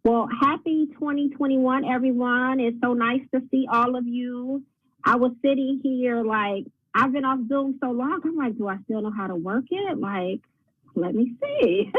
Well, happy 2021, everyone. It's so nice to see all of you. I was sitting here like, I've been off Zoom so long. I'm like, do I still know how to work it? Like, let me see.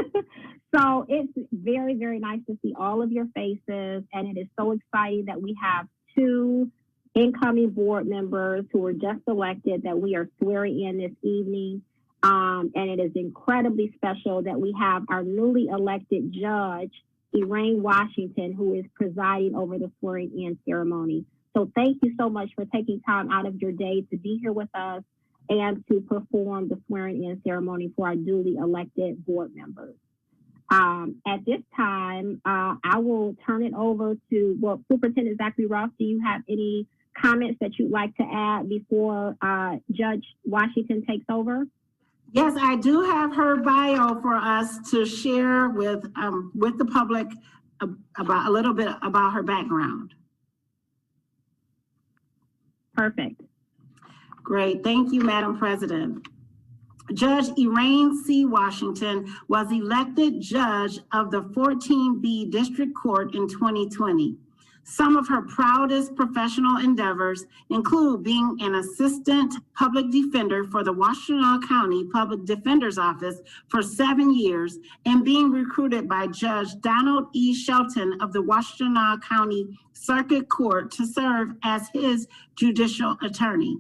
So it's very, very nice to see all of your faces. And it is so exciting that we have two incoming board members who were just elected that we are swearing in this evening. And it is incredibly special that we have our newly elected judge, Yvonne Washington, who is presiding over the swearing in ceremony. So thank you so much for taking time out of your day to be here with us and to perform the swearing in ceremony for our duly elected board members. At this time, I will turn it over to, well, Superintendent Zachary Ross, do you have any comments that you'd like to add before Judge Washington takes over? Yes, I do have her bio for us to share with the public about a little bit about her background. Perfect. Great, thank you, Madam President. Judge Yvonne C. Washington was elected judge of the 14B District Court in 2020. Some of her proudest professional endeavors include being an assistant public defender for the Washtenaw County Public Defender's Office for 7 years and being recruited by Judge Donald E. Shelton of the Washtenaw County Circuit Court to serve as his judicial attorney.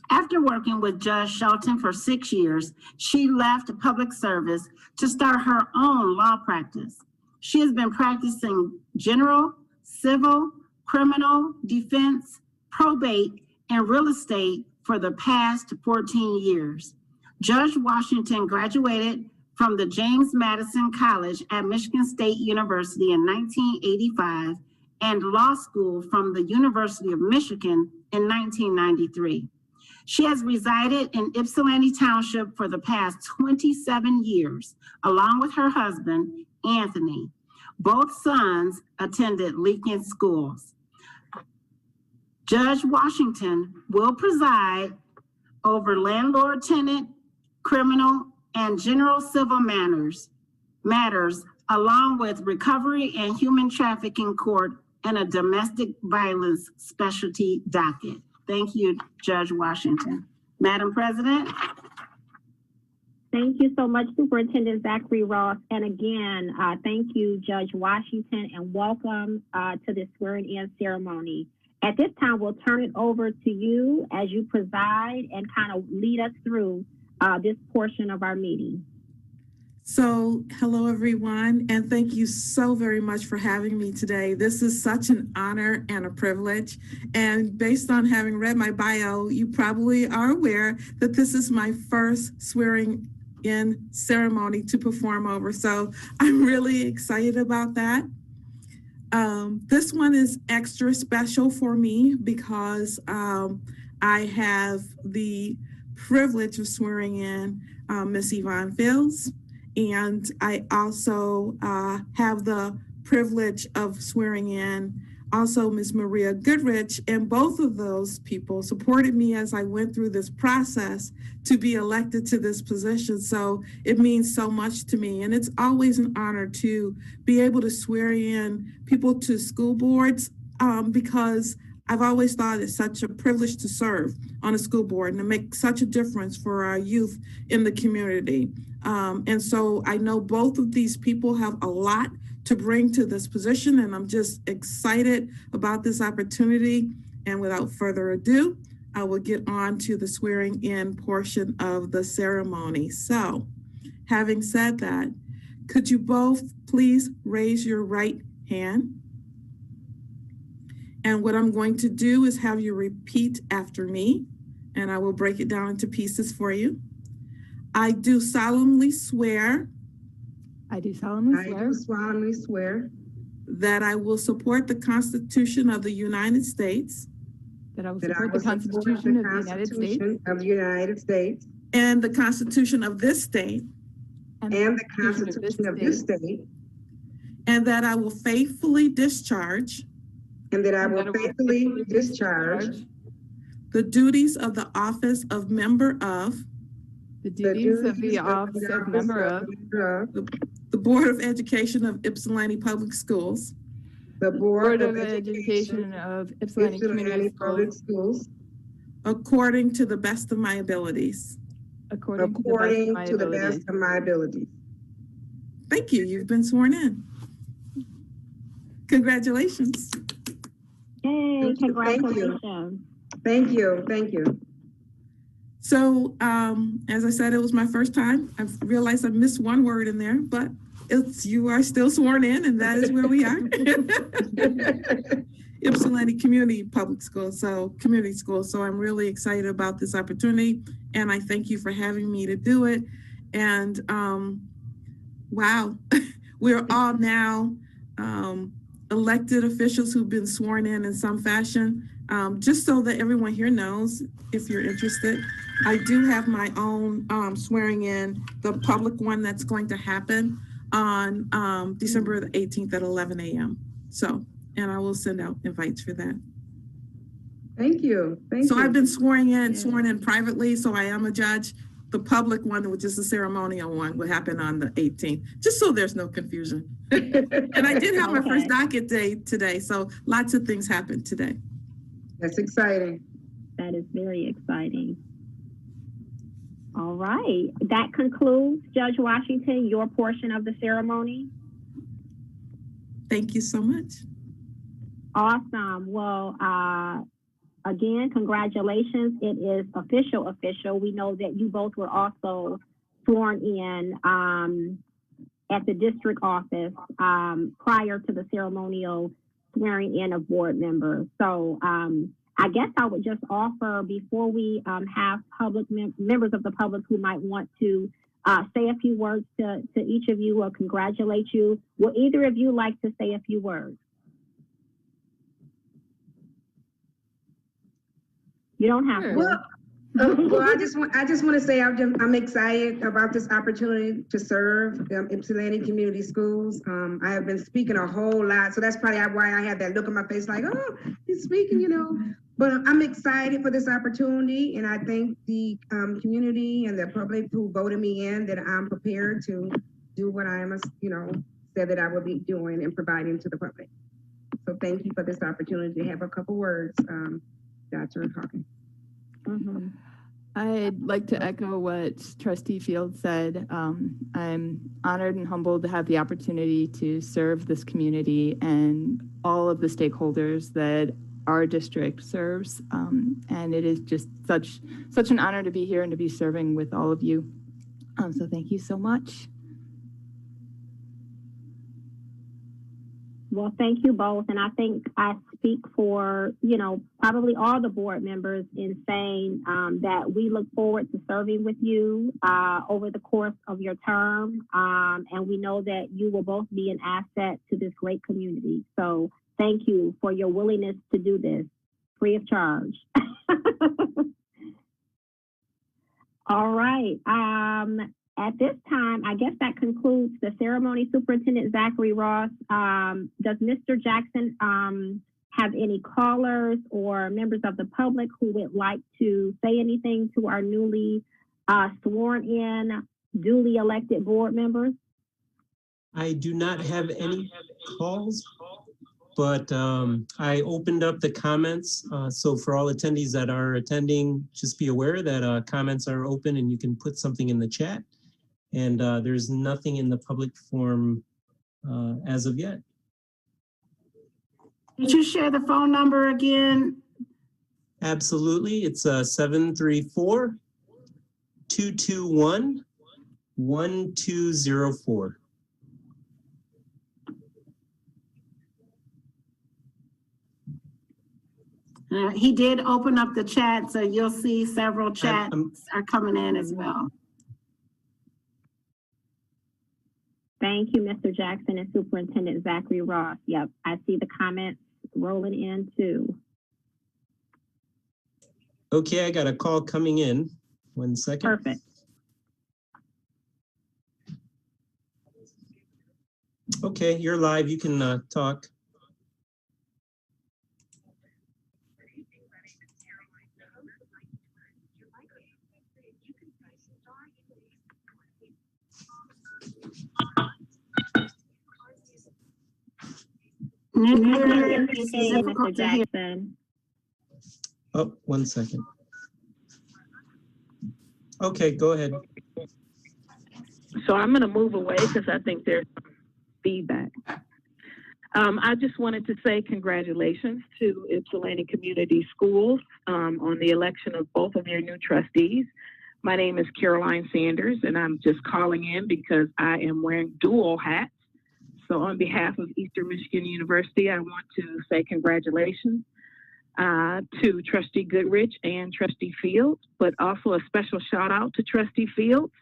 After working with Judge Shelton for 6 years, she left public service to start her own law practice. She has been practicing general, civil, criminal, defense, probate, and real estate for the past 14 years. Judge Washington graduated from the James Madison College at Michigan State University in 1985 and law school from the University of Michigan in 1993. She has resided in Ypsilanti Township for the past 27 years, along with her husband, Anthony. Both sons attended Lincoln schools. Judge Washington will preside over landlord-tenant, criminal, and general civil matters, along with recovery and human trafficking court and a domestic violence specialty docket. Thank you, Judge Washington. Madam President. Thank you so much, Superintendent Zachary Ross. And again, thank you, Judge Washington, and welcome to this swearing in ceremony. At this time, we'll turn it over to you as you preside and kind of lead us through this portion of our meeting. So, hello everyone, and thank you so very much for having me today. This is such an honor and a privilege. And based on having read my bio, you probably are aware that this is my first swearing in ceremony to perform over. So I'm really excited about that. This one is extra special for me because I have the privilege of swearing in Miss Yvonne Fields. And I also have the privilege of swearing in also Ms. Maria Goodrich, and both of those people supported me as I went through this process to be elected to this position. So it means so much to me. And it's always an honor to be able to swear in people to school boards because I've always thought it's such a privilege to serve on a school board and to make such a difference for our youth in the community. And so I know both of these people have a lot to bring to this position, and I'm just excited about this opportunity. And without further ado, I will get on to the swearing in portion of the ceremony. So, having said that, could you both please raise your right hand? And what I'm going to do is have you repeat after me, and I will break it down into pieces for you. I do solemnly swear. I do solemnly swear that I will support the Constitution of the United States. That I will support the Constitution of the United States. And the Constitution of this state. And the Constitution of this state. And that I will faithfully discharge. And that I will faithfully discharge. The duties of the office of member of. The duties of the office of member of. the Board of Education of Ypsilanti Public Schools, the Board of Education of Ypsilanti Community Public Schools, Schools, according to the best of my abilities. according to the best of my abilities. Thank you. You've been sworn in. Congratulations. Yay, Thank you. congratulations. Thank you. Thank you. So, as I said, it was my first time. I realized I missed one word in there, but you are still sworn in, and that is where we are. Ypsilanti Community Public Schools, so community schools. So I'm really excited about this opportunity, and I thank you for having me to do it. And wow, we're all now elected officials who've been sworn in some fashion. Just so that everyone here knows, if you're interested, I do have my own swearing in, the public one that's going to happen on December the 18th at 11 a.m. So, and I will send out invites for that. Thank you. Thank you. So I've been sworn in privately, so I am a judge. The public one, which is the ceremonial one, will happen on the 18th, just so there's no confusion. And I did have my first docket day today, so lots of things happened today. That's exciting. That is very exciting. All right. That concludes, Judge Washington, your portion of the ceremony. Thank you so much. Awesome. Well, again, congratulations. It is official. We know that you both were also sworn in at the district office prior to the ceremonial swearing in of board members. So I guess I would just offer, before we have public members of the public who might want to say a few words to each of you or congratulate you, would either of you like to say a few words? You don't have to. Well, I just want to say I'm excited about this opportunity to serve Ypsilanti Community Schools. I have been speaking a whole lot, so that's probably why I had that look on my face, like, oh, he's speaking, you know. But I'm excited for this opportunity, and I thank the community and the public who voted me in, that I'm prepared to do what I am, said that I would be doing and providing to the public. So thank you for this opportunity to have a couple words, Dr. Hawkins. Mm-hmm. I'd like to echo what Trustee Fields said. I'm honored and humbled to have the opportunity to serve this community and all of the stakeholders that our district serves. And it is just such an honor to be here and to be serving with all of you. So thank you so much. Well, thank you both. And I think I speak for, probably all the board members in saying that we look forward to serving with you over the course of your term. And we know that you will both be an asset to this great community. So thank you for your willingness to do this free of charge. All right. At this time, I guess that concludes the ceremony. Superintendent Zachary Ross, does Mr. Jackson have any callers or members of the public who would like to say anything to our newly sworn in, duly elected board members? I do not have any calls, but I opened up the comments. So for all attendees that are attending, just be aware that comments are open and you can put something in the chat. And there's nothing in the public forum as of yet. Could you share the phone number again? Absolutely. It's 734-221-1204. He did open up the chat, so you'll see several chats are coming in as well. Thank you, Mr. Jackson and Superintendent Zachary Ross. Yep, I see the comments rolling in too. Okay, I got a call coming in. 1 second. Perfect. Okay, you're live. You can talk. Nick, it's Hey, Mr. difficult to hear. Jackson. Oh, 1 second. Okay, go ahead. So I'm going to move away because I think there's feedback. I just wanted to say congratulations to Ypsilanti Community Schools on the election of both of your new trustees. My name is Caroline Sanders, and I'm just calling in because I am wearing dual hats. So on behalf of Eastern Michigan University, I want to say congratulations to Trustee Goodrich and Trustee Fields, but also a special shout out to Trustee Fields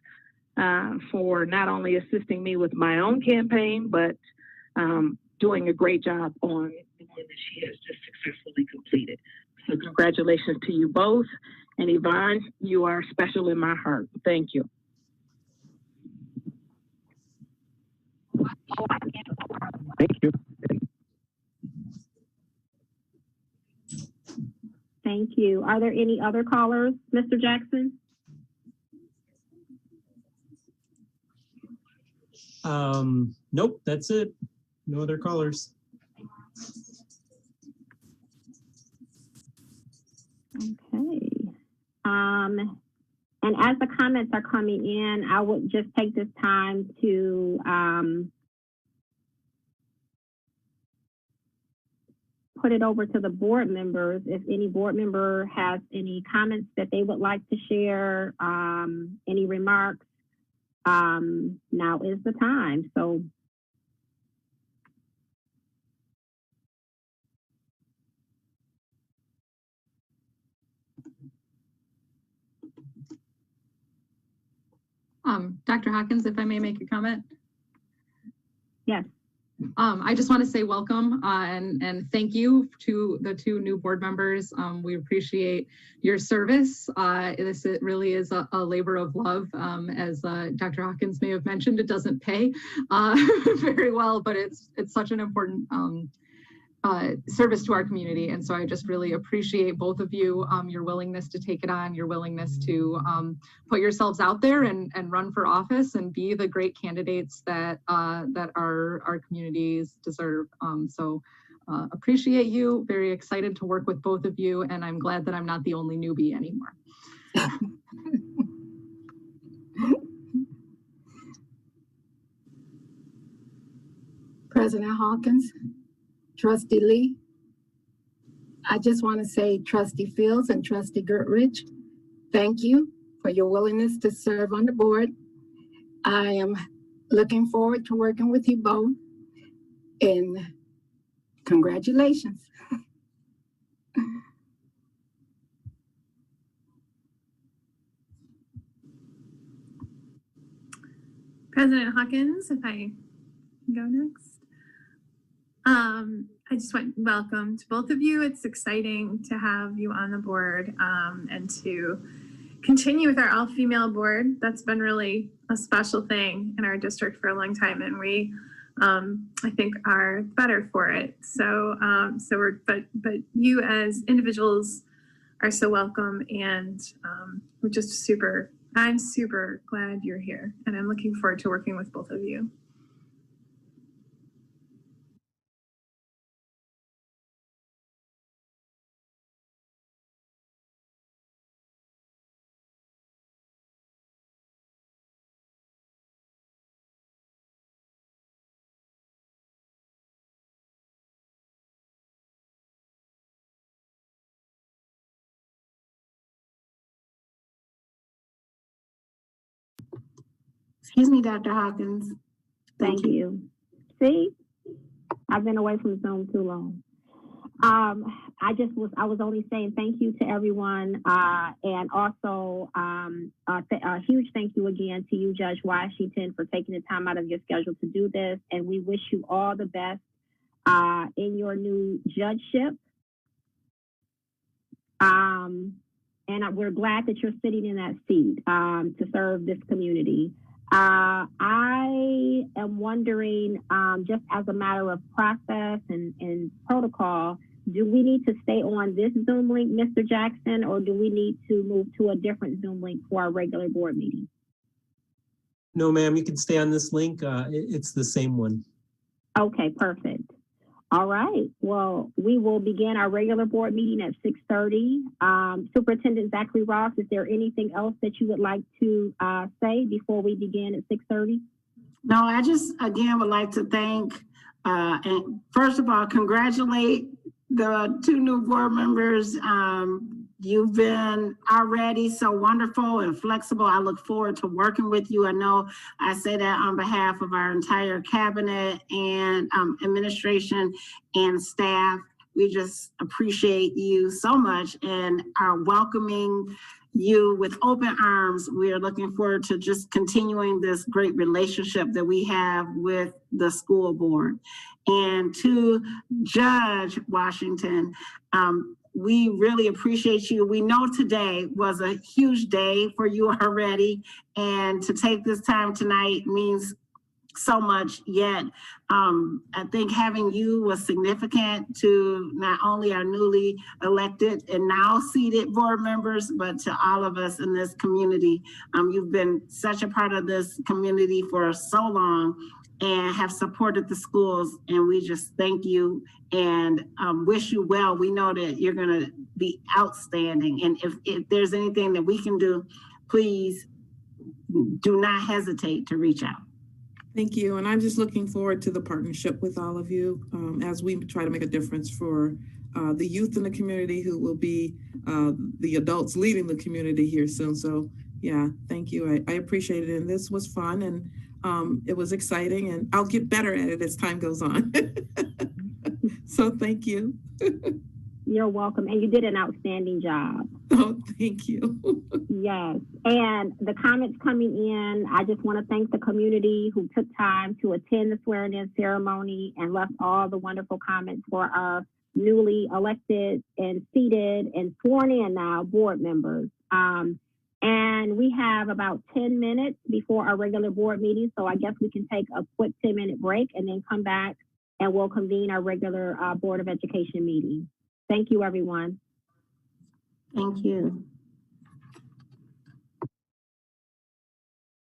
for not only assisting me with my own campaign, but doing a great job on the one that she has just successfully completed. So congratulations to you both. And Yvonne, you are special in my heart. Thank you. Thank you. Thank you. Are there any other callers, Mr. Jackson? Nope, that's it. No other callers. Okay. And as the comments are coming in, I would just take this time to put it over to the board members. If any board member has any comments that they would like to share, any remarks, now is the time. So Dr. Hawkins, if I may make a comment. yes. I just want to say welcome and thank you to the two new board members. We appreciate your service. This really is a labor of love. As Dr. Hawkins may have mentioned, it doesn't pay very well, but it's such an important service to our community. And so I just really appreciate both of you, your willingness to take it on, your willingness to put yourselves out there and run for office and be the great candidates that our communities deserve. So appreciate you, very excited to work with both of you. And I'm glad that I'm not the only newbie anymore. President Hawkins, Trustee Lee, I just want to say Trustee Fields and Trustee Goodrich, thank you for your willingness to serve on the board. I am looking forward to working with you both, and congratulations. President Hawkins, if I can go next. I just want welcome to both of you. It's exciting to have you on the board and to continue with our all-female board. That's been really a special thing in our district for a long time, and we, I think, are better for it. So, but you as individuals are so welcome, and we're just I'm super glad you're here, and I'm looking forward to working with both of you. Excuse me, Dr. Hawkins. Thank you. See, I've been away from Zoom too long. I was only saying thank you to everyone, and also a huge thank you again to you, Judge Washington, for taking the time out of your schedule to do this. And we wish you all the best in your new judgeship. And we're glad that you're sitting in that seat to serve this community. I am wondering, just as a matter of process and protocol, do we need to stay on this Zoom link, Mr. Jackson, or do we need to move to a different Zoom link for our regular board meeting? No, ma'am, you can stay on this link. It's the same one. Okay, perfect. All right. Well, we will begin our regular board meeting at 6:30. Superintendent Zachary Ross, is there anything else that you would like to say before we begin at 6:30? No, I just, again, would like to thank, and first of all, congratulate the two new board members. You've been already so wonderful and flexible. I look forward to working with you. I know I say that on behalf of our entire cabinet and administration and staff. We just appreciate you so much and are welcoming you with open arms. We are looking forward to just continuing this great relationship that we have with the school board. And to Judge Washington, we really appreciate you. We know today was a huge day for you already, and to take this time tonight means so much. Yet I think having you was significant to not only our newly elected and now seated board members, but to all of us in this community. You've been such a part of this community for so long and have supported the schools, and we just thank you and wish you well. We know that you're going to be outstanding, and if there's anything that we can do, please do not hesitate to reach out. Thank you. And I'm just looking forward to the partnership with all of you as we try to make a difference for the youth in the community who will be the adults leading the community here soon. So yeah, thank you. I appreciate it. And this was fun and it was exciting, and I'll get better at it as time goes on. So thank you. You're welcome. And you did an outstanding job. Oh, thank you. Yes. And the comments coming in, I just want to thank the community who took time to attend the swearing-in ceremony and left all the wonderful comments for our newly elected and seated and sworn in now board members. And we have about 10 minutes before our regular board meeting. So I guess we can take a quick 10-minute break and then come back and we'll convene our regular Board of Education meeting. Thank you, everyone. Thank you.